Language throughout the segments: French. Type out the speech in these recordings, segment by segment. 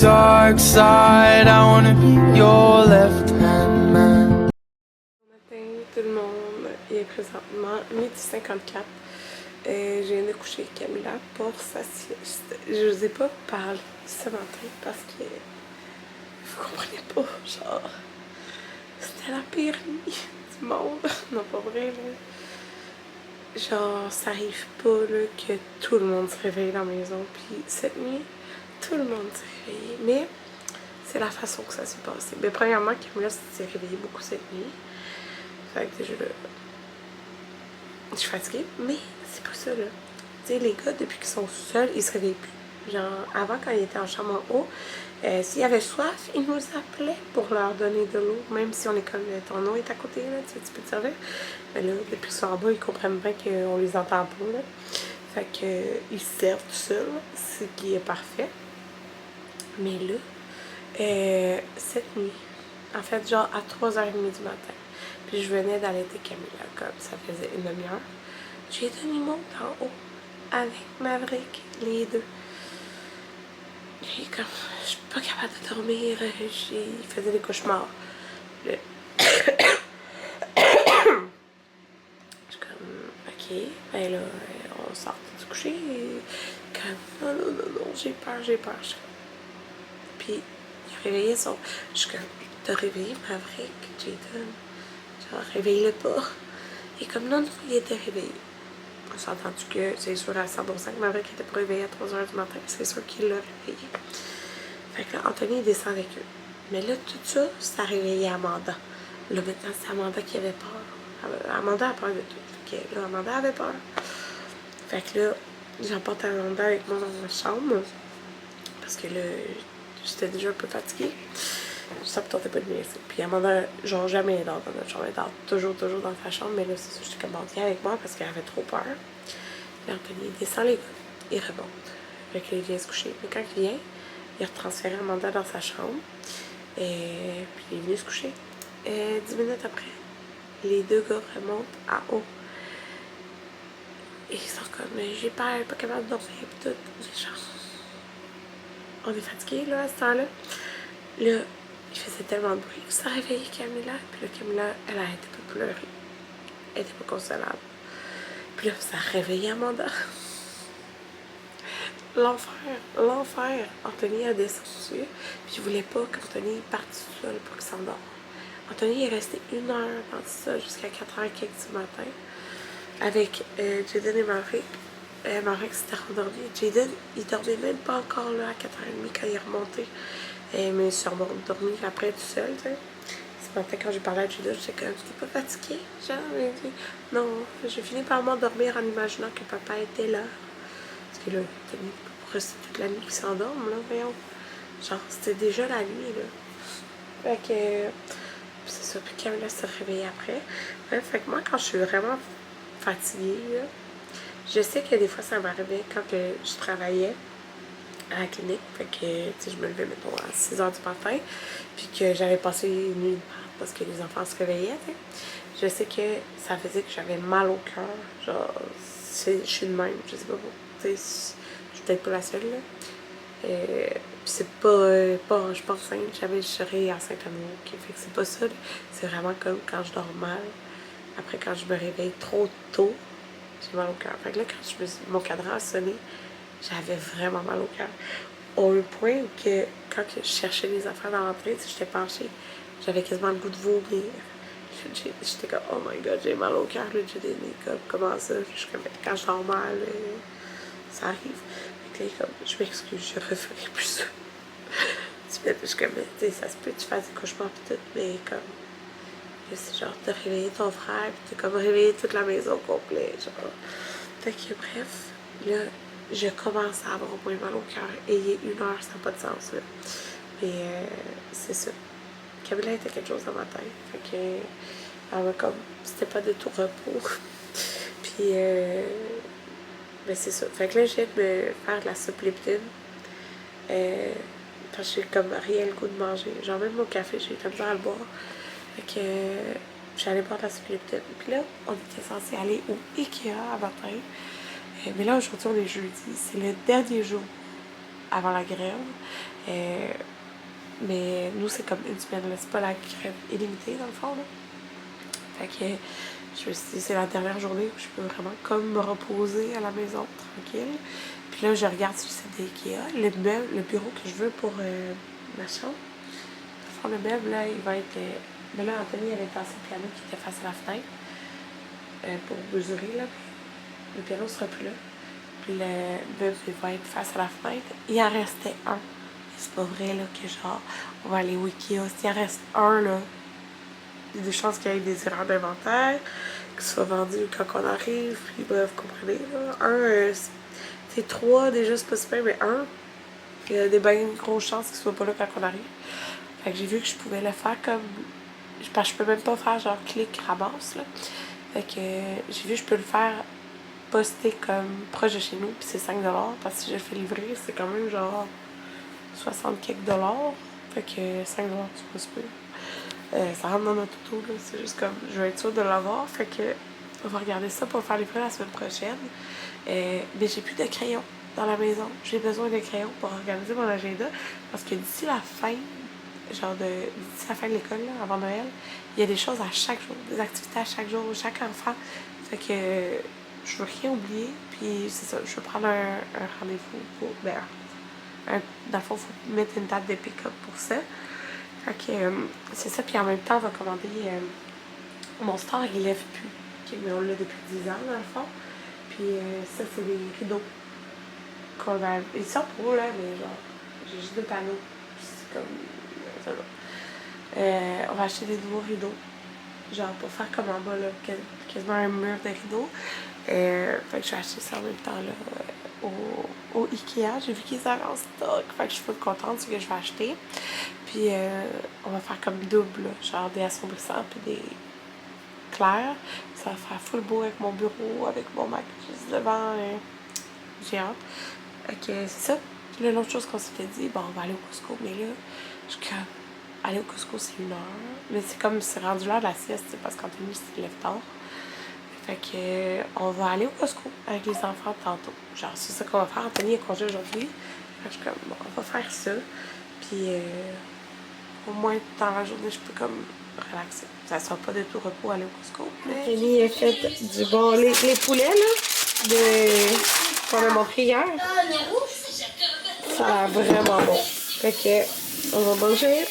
dark side. I wanna be your left hand man. Bon matin tout le monde, il est présentement 12h54. Je viens de coucher Camilla pour sa sieste. Je vous ai pas parlé ce matin parce que vous comprenez pas, genre c'était la pire nuit du monde. Non, pas vrai là. Genre ça arrive pas là que tout le monde se réveille dans la maison. Puis cette nuit, tout le monde s'est réveillé. Mais c'est la façon que ça s'est passé. Mais premièrement, Camilla s'est réveillée beaucoup cette nuit. Fait que déjà là, je suis fatiguée, mais c'est pas ça là. Tu sais, les gars, depuis qu'ils sont seuls, ils se réveillent plus. Genre, avant, quand ils étaient en chambre en haut, s'ils avaient soif, ils nous appelaient pour leur donner de l'eau, même si on est comme ton eau est à côté, là, tu peux te servir. Mais là, depuis qu'ils sont en bas, ils comprennent bien qu'on les entend pas, là. Fait que, ils se servent tout seuls, ce qui est parfait. Mais là, cette nuit, en fait, genre à 3h30 du matin, puis je venais d'allaiter Camilla, comme ça faisait une demi-heure, j'ai donné mon en haut avec Maverick, les deux. J'ai comme, je suis pas capable de dormir, il faisait des cauchemars. Le... je suis comme, ok, ben là, on sort du coucher, et comme, non, j'ai peur. Puis, il a réveillé son... Je suis comme, t'as réveillé Maverick, Jaden? Genre, réveille-le pas. Et comme, non, il était réveillé. On s'est entendu que c'est sûr à 100% que Maverick était pas réveillé à 3h du matin. C'est sûr qu'il l'a réveillé. Fait que là, Anthony descend avec eux. Mais là, tout ça, ça a réveillé Amanda. Là, maintenant, c'est Amanda qui avait peur. Amanda a peur de tout. Fait que là, Amanda avait peur. Fait que là, j'emporte Amanda avec moi dans ma chambre. Parce que là, j'étais déjà un peu fatiguée. Ça me tentait pas de me laisser. Puis Amanda, genre, jamais elle dort dans notre chambre. Elle dort toujours dans sa chambre. Mais là, c'est ça, j'étais comme, bon, viens avec moi parce qu'elle avait trop peur. Puis Anthony descend les gars. Il remonte. Fait qu'il vient se coucher. Mais quand il vient, il a transféré Amanda dans sa chambre. Et puis il est venu se coucher. 10 minutes après, les deux gars remontent à haut. Et ils sont comme, j'ai peur, pas capable de dormir. Puis tout. Genre, on est fatigués là, à ce temps-là. Là, il faisait tellement de bruit que ça réveillait Camilla. Puis là, Camilla, elle a arrêté de pleurer. Elle était pas consolable. Puis là, ça a réveillé Amanda. L'enfer. Anthony a descendu. Puis je voulais pas qu'Anthony parte tout seul pour qu'il s'endorme. Anthony est resté 1 heure dans ça jusqu'à 4h quelques du matin. Avec Jaden et Maverick. Maverick s'était rendormi. Jaden, il dormait même pas encore là à 4h30 quand il est remonté. Mais il s'est endormi après tout seul, tu sais. Ce matin, quand j'ai parlé à Jaden, j'étais comme, t'es pas fatiguée? Genre, il dit, non, j'ai fini par m'endormir en imaginant que papa était là. Parce que là, Anthony peut rester toute la nuit qu'il s'endorme, là, voyons. Genre, c'était déjà la nuit, là. Fait que, c'est ça. Puis Camilla s'est réveillée après. Ouais, fait que moi, quand je suis vraiment fatiguée, là, je sais que des fois, ça m'arrivait quand que je travaillais à la clinique. Fait que, tu sais, je me levais, mettons, à 6h du matin. Puis que j'avais passé une nuit de merde parce que les enfants se réveillaient, tu sais. Je sais que ça faisait que j'avais mal au cœur. Genre, je suis de même. Je sais pas pourquoi. Tu sais, je suis peut-être pas la seule, là. C'est pas je pense enceinte, je serais enceinte à nouveau. Okay? Fait que c'est pas ça. C'est vraiment comme quand je dors mal. Après, quand je me réveille trop tôt, j'ai mal au cœur. Fait que là, quand mon cadran a sonné, j'avais vraiment mal au cœur. Au point que quand je cherchais les affaires dans l'entrée, si j'étais penchée, j'avais quasiment le goût de vomir. J'étais comme, oh my god, j'ai mal au cœur. J'ai des comme, comment ça? Je suis comme, quand je dors mal, ça arrive. Fait que là, comme, je m'excuse, je referai plus ça. Je suis comme, tu sais, ça se peut que tu fasses des cauchemars pis tout, mais comme, c'est genre, t'as réveillé ton frère pis t'as comme réveillé toute la maison au complet, genre. Fait que bref, là, je commence à avoir moins mal au cœur et il est 1h, ça n'a pas de sens, là. Mais c'est ça. Camilla était quelque chose dans ma tête. Fait que, elle m'a comme, c'était pas de tout repos. Puis, ben c'est ça. Fait que là, je viens de me faire de la soupe leptine. Parce que j'ai comme rien le goût de manger. Genre, même mon café, j'ai comme ça à le boire. Fait que, j'allais boire de la soupe leptine. Puis là, on était censé aller au Ikea à matin. Mais là, aujourd'hui, on est jeudi. C'est le dernier jour avant la grève. Mais nous, c'est comme une semaine, là. C'est pas la grève illimitée, dans le fond, là. Fait que je me suis dit, c'est la dernière journée où je peux vraiment comme me reposer à la maison, tranquille. Puis là, je regarde sur le site d'IKEA, le bureau que je veux pour ma chambre. Le meuble, là, il va être... mais là, Anthony avait passé le piano qui était face à la fenêtre pour mesurer, là. Le piano sera plus là. Puis le meuble, il va être face à la fenêtre. Il en restait un. C'est pas vrai, là, que genre, on va aller au Ikea. S'il en reste un, là, il y a des chances qu'il y ait des erreurs d'inventaire, qu'il soit vendu quand on arrive. Puis bref, vous comprenez, là. C'est trois, déjà, c'est pas super, mais un, il y a des bien grosses chances qu'il soit pas là quand on arrive. Fait que j'ai vu que je pouvais le faire comme... Parce que je peux même pas faire genre clic, ramasse, là. Fait que j'ai vu que je peux le faire poster comme proche de chez nous, puis c'est 5$. Parce que si je le fais livrer, c'est quand même genre 60 quelques dollars. Fait que 5$, c'est pas super. Ça rentre dans notre auto, là. C'est juste comme, je vais être sûre de l'avoir. Fait que on va regarder ça pour faire les prêts la semaine prochaine. Mais j'ai plus de crayons dans la maison. J'ai besoin de crayons pour organiser mon agenda. Parce que d'ici la fin de l'école, là, avant Noël, il y a des choses à chaque jour, des activités à chaque jour, chaque enfant. Fait que je veux rien oublier. Puis c'est ça, je veux prendre un rendez-vous pour. Dans le fond, il faut mettre une date de pick-up pour ça. Fait que c'est ça. Puis en même temps, on va commander. Mon store, il lève plus. Okay, mais on l'a depuis 10 ans, dans le fond. Puis ça, c'est des rideaux. Ils sont beaux, là, mais genre, j'ai juste deux panneaux. C'est comme. Ça va. On va acheter des nouveaux rideaux. Genre pour faire comme en bas, là, quasiment un mur de rideaux. Fait que j'ai acheté ça en même temps, là, au Ikea. J'ai vu qu'ils avaient en stock. Fait que je suis pas contente de ce que je vais acheter. Puis on va faire comme double, là, genre des assombrissants puis des clairs. Ça va faire full beau avec mon bureau, avec mon Mac juste devant. J'ai hâte. Fait que c'est ça. Puis là, l'autre chose qu'on s'était dit, bon, on va aller au Costco. Mais là, je suis comme, aller au Costco, c'est 1 heure. Mais c'est comme, c'est rendu l'heure de la sieste, parce qu'Anthony se lève tard. Fait que, on va aller au Costco avec les enfants tantôt. Genre, c'est ça qu'on va faire. Anthony est congé aujourd'hui. Fait que je suis comme, bon, on va faire ça. Puis, au moins, dans la journée, je peux comme relaxer. Ça sera pas de tout repos aller au Costco. Anthony a fait du bon. Les poulets, là, qu'on a montré hier, ça a l'air vraiment bon. Fait que, on va manger.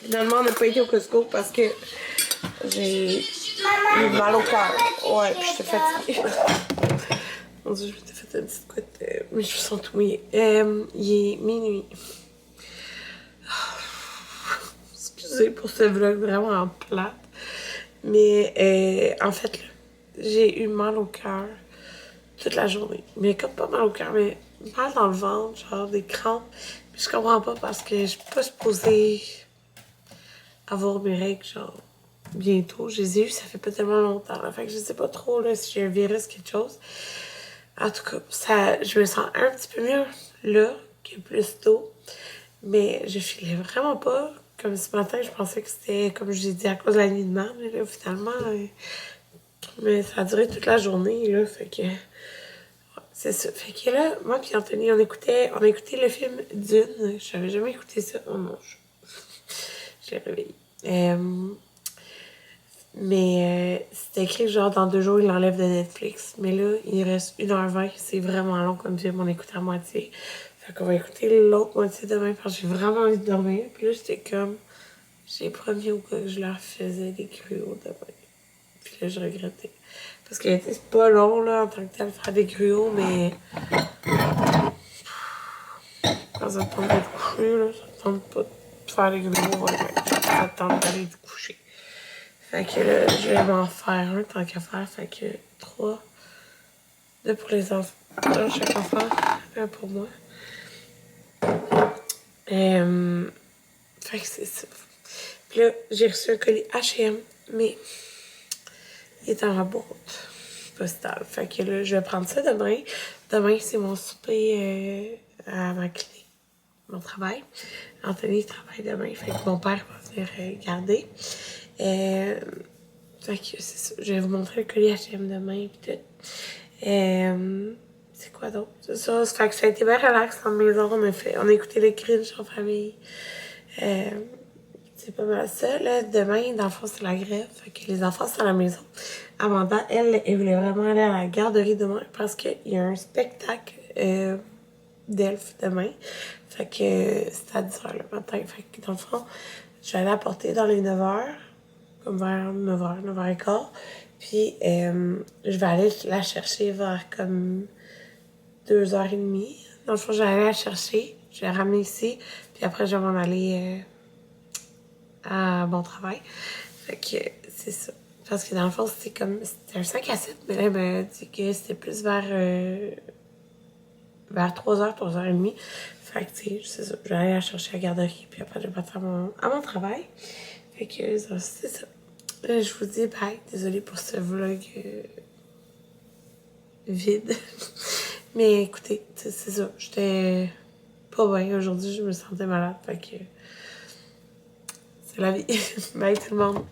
Finalement, on n'a pas été au Costco parce que j'ai eu mal au cœur. Ouais, puis j'étais fatiguée. Mon Dieu, je m'étais fait une petite couette. Mes cheveux sont tout mouillés. Il est minuit. Excusez pour ce vlog vraiment plate. Mais en fait, là, j'ai eu mal au cœur toute la journée. Mais comme pas mal au cœur, mais mal dans le ventre, genre des crampes. Puis je comprends pas parce que je suis pas supposée avoir mes règles, genre, bientôt. Je les ai eues, ça fait pas tellement longtemps, là. Fait que je sais pas trop, là, si j'ai un virus, quelque chose. En tout cas, je me sens un petit peu mieux, là, que plus tôt. Mais je filais vraiment pas. Comme ce matin, je pensais que c'était, comme je l'ai dit, à cause de l'alignement. Mais là, finalement, mais ça a duré toute la journée, là. Fait que, ouais, c'est ça. Fait que là, moi puis Anthony, on a écouté le film Dune. J'avais jamais écouté ça. Oh non, je l'ai réveillé. Mais c'était écrit genre dans 2 jours, il l'enlève de Netflix. Mais là, il reste 1h20. C'est vraiment long comme film. On écoute à moitié. Fait qu'on va écouter l'autre moitié demain parce que j'ai vraiment envie de dormir. Puis là, j'étais comme... J'ai promis au gars que je leur faisais des gruaux demain. Puis là, je regrettais. Parce que c'est pas long, là, en tant que tel, faire des gruaux, mais... Quand ça te tente de te coucher, là, ça te tente pas de faire des gruaux, ouais, ça te tente d'aller te coucher. Fait que là, je vais m'en faire un tant qu'à faire. Fait que 3, 2 pour les enfants, 1 chaque enfant, 1 pour moi. Fait que c'est ça. Puis là, j'ai reçu un colis H&M, mais il est dans la boîte postale. Fait que là, je vais prendre ça demain. Demain, c'est mon souper à ma clinique, mon travail. Anthony travaille demain, fait que mon père va venir garder. Fait que c'est ça. Je vais vous montrer le colis H&M demain pis tout. c'est quoi d'autre? C'est ça, fait que ça a été bien relax dans la maison. On a écouté les Grinch en famille. C'est pas mal ça, là. Demain, dans le fond, c'est la grève. Fait que les enfants sont à la maison. Amanda, elle voulait vraiment aller à la garderie demain parce qu'il y a un spectacle d'elfes demain. Fait que c'est à 10h le matin. Fait que dans le fond, je vais aller la porter dans les 9h, comme vers 9h, 9h15. Puis je vais aller la chercher vers comme 2h30. Dans le fond, je vais aller la chercher. Je vais la ramener ici. Puis après, je vais m'en aller à bon travail. Fait que c'est ça. Parce que dans le fond, c'était un 5 à 7, mais là, elle m'a dit que c'était plus vers 3h, 3h30. Fait que, tu sais, c'est ça. Je vais aller la chercher à la garderie, puis après, je vais partir à mon travail. Fait que, ça, c'est ça. Là, je vous dis bye. Désolée pour ce vlog vide. Mais écoutez, c'est ça. J'étais pas bien aujourd'hui. Je me sentais malade. Fait que c'est la vie. Bye tout le monde.